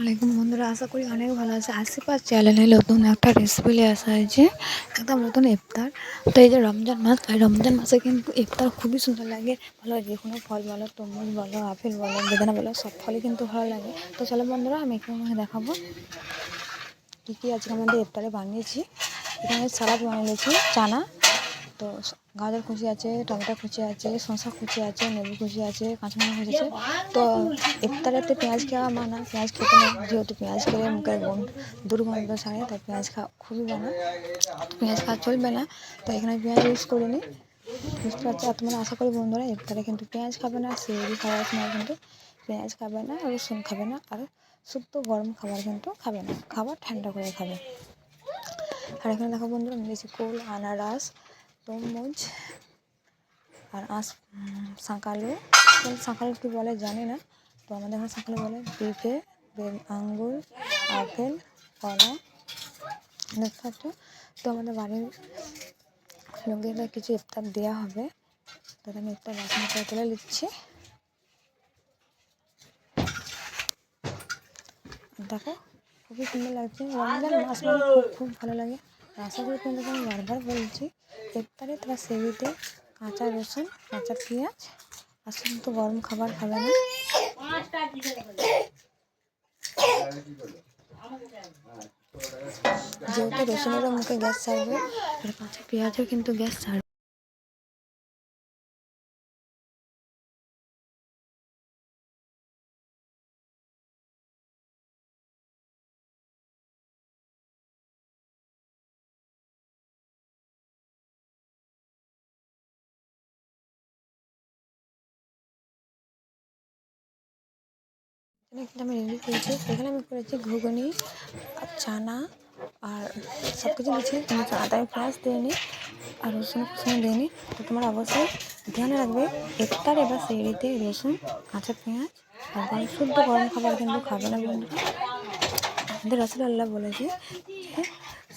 আলাইকুম বন্ধুরা, আশা করি অনেক ভালো আছে। আশিপাশ চ্যানেলে নতুন একটা রেসিপি নিয়ে আসা হয়েছে, একদম নতুন ইফতার। তো এই যে রমজান মাস, এই রমজান মাসে কিন্তু ইফতার খুবই সুন্দর লাগে। ভালো, যে কোনো ফল বলো, তরমুজ বলো, আপেল বলো, বেদানা বলো, সব ফলই কিন্তু ভালো লাগে। তো চলো বন্ধুরা, আমি এখানে দেখাবো কী কী আজকে আমাদের ইফতারে বানিয়েছি। এখানে সালাদ বানিয়ে নিয়েছি, চানা, তো গাজর কুচি আছে, টমেটো কুচি আছে, শসা কুচি আছে, লেবু কুচি আছে, কাঁচামরিচ কুচি আছে। তো ইফতারেতে পেঁয়াজ খাওয়া মানা, পেঁয়াজ খেতে না, যেহেতু পেঁয়াজ খেলে মুখের দুর্গন্ধ ছাড়ে, তাই পেঁয়াজ খাওয়া খুবই মানা, পেঁয়াজ খাওয়া চলবে না। তো এখানে পেঁয়াজ ইউজ করিনি, বুঝতে পারছি। আর তোমরা আশা করি বন্ধুরা ইফতারে কিন্তু পেঁয়াজ খাবে না, সেহরি খাওয়ার সময় কিন্তু পেঁয়াজ খাবে না, রসুন খাবে না, আর শুদ্ধ গরম খাবার কিন্তু খাবে না, খাবার ঠান্ডা করে খাবে। আর এখানে দেখো বন্ধুরা, নিয়েছি কুল, আনারস, তরমুজ, আর শাঁকালু। শাঁকালু কী বলে জানি না, তো আমাদের এখানে শাঁকালু বলে। পেঁপে, আঙ্গুর, আপেল, কলা, দেখতে পাচ্ছ। তো আমাদের বাড়ির লোকেদের কিছু ইফতার দেওয়া হবে, তো আমি ইফতার বাসন করে তুলে নিচ্ছি। দেখো খুবই সুন্দর লাগছে, রমজান মাস মানে খুব ভালো লাগে। আশা করি তোমাদেরকে আমি বারবার বলছি, ইফতারে তোমরা সেবিতে কাঁচা রসুন, কাঁচা পেঁয়াজ আর শুধু গরম খাবার খাবে না। যেহেতু রসুনেরও মুখে গ্যাস ছাড়বে, আর কাঁচা পেঁয়াজও কিন্তু গ্যাস ছাড়বে। আমি রেডি করেছি, সেখানে আমি করেছি ঘুগনি আর চানা, আর সব কিছু দিচ্ছি, কিন্তু আদা পেঁয়াজ দিইনি আর রসুন দিইনি। তো তোমরা অবশ্যই ধ্যানে রাখবে, ইফতার এবার সেহরিতে রসুন, কাঁচা পেঁয়াজ আর শুদ্ধ গরম খাবার কিন্তু খাবে না বন্ধুরা। আমাদের রাসূলুল্লাহ বলেছে যে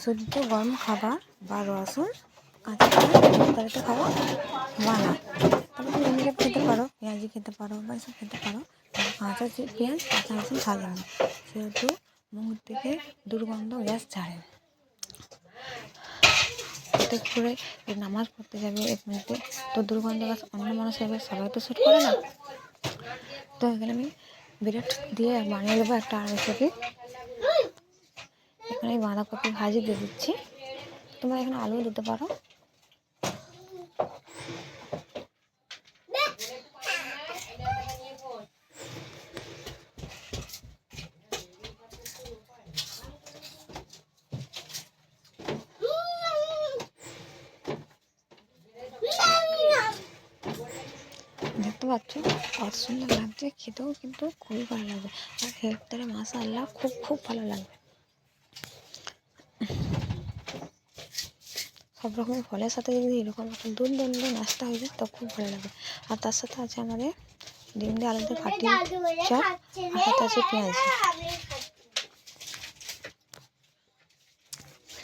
শুদ্ধ গরম খাবার বা রসুন, কাঁচা পেঁয়াজ ইফতারিতে খাওয়া মানা। তবে তুমি এমনি খেতে পারো, পেঁয়াজি খেতে পারো বা এসব খেতে পারো, কাঁচা পেঁয়াজ, কাঁচা রসুন খাবে না, সেহেতু মুখ থেকে দুর্গন্ধ গ্যাস ছাড়ে। হঠাৎ করে নামাজ পড়তে যাবে এমনিতে, তো দুর্গন্ধ গ্যাস অন্য মানুষ যাবে, সবাই তো শ্যুট করে না। তো এখানে আমি ব্রেড দিয়ে বানিয়ে দেবো একটা রেসিপি। এখানে আমি বাঁধাকপি ভাজি দিয়ে দিচ্ছি, তোমরা এখানে আলু দিতে পারো। দেখতে পাচ্ছ কত সুন্দর লাগছে, খেতেও কিন্তু খুবই ভালো লাগবে। আর ইফতারে মাশাআল্লাহ খুব ভালো লাগবে। সব রকমের ফলের সাথে যদি এরকম একটা দুর্দান্ত নাস্তা হয়ে যায়, তো খুব ভালো লাগে। আর তার সাথে আছে আমাদের ডিম দিয়ে আলু দিয়ে কাটি চপ, আর সাথে আছে পেঁয়াজি।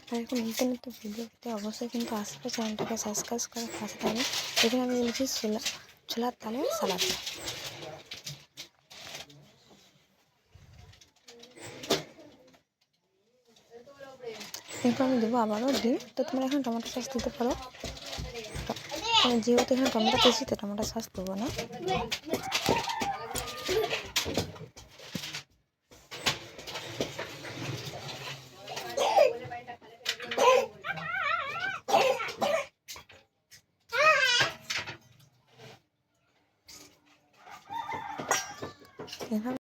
আর এখন নতুন ভিডিও পেতে অবশ্যই কিন্তু আসবে, চ্যানেলটাকে সাবস্ক্রাইব করে পাশে থাকবে। এখানে আমি বলেছি ছোলার ডালের সালাদ। এরপর আমি দেবো আবারও ডিম। তো তোমরা এখন টমেটো সস দিতে পারো, যেহেতু এখানে টমেটো দিয়েছি তো টমেটো সস দেবো না। এভাবে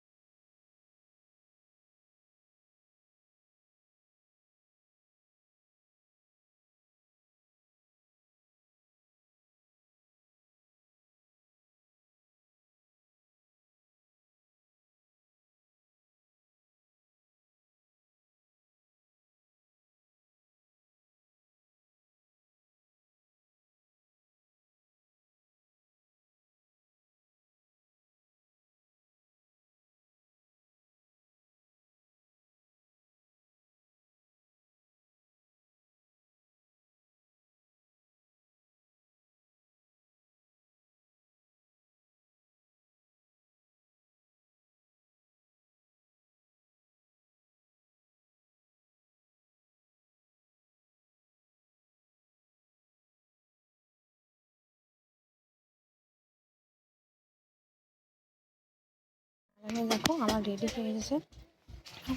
দেখো আমার রেডি হয়ে গেছে,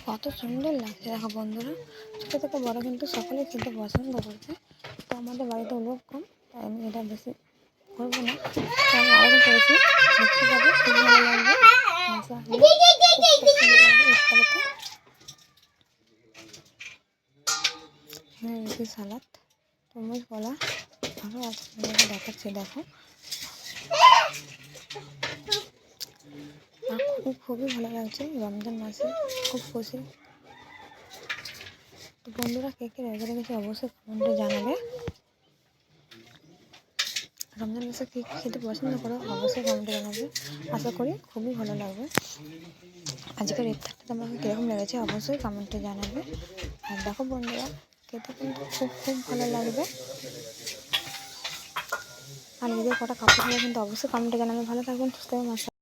কত সুন্দর লাগছে দেখো বন্ধুরা। ছোটো থেকে বড় কিন্তু সকলে খেতে পছন্দ করছে। তো আমাদের বাড়িতে লোক কম, তাই আমি এটা বেশি করবো না। তো আমি আরও করেছি, দেখতে পাবো, খুব ভালো লাগবে। মশলা হলে খুব সুন্দর লাগবে ইফতারিতে। রুটি, সালাদ, তরমুজ, কলা আরও আছে, দেখাচ্ছি দেখো। আর খুবই ভালো লাগছে রমজান মাসে, খুব খুশি। তো বন্ধুরা কে কে রেখে রেখেছে অবশ্যই কমেন্টে জানাবে। রমজান মাসে কী খেতে পছন্দ করো অবশ্যই কমেন্টে জানাবে। আশা করি খুবই ভালো লাগবে। আজকের ইফতারটা তোমাকে কীরকম লেগেছে অবশ্যই কমেন্টে জানাবে। আর দেখো বন্ধুরা খেতে কিন্তু খুব ভালো লাগবে। আর নিজের কটা কাপড় হলে কিন্তু অবশ্যই কমেন্টে জানাবে। ভালো থাকবেন, সুস্থ থাকবেন।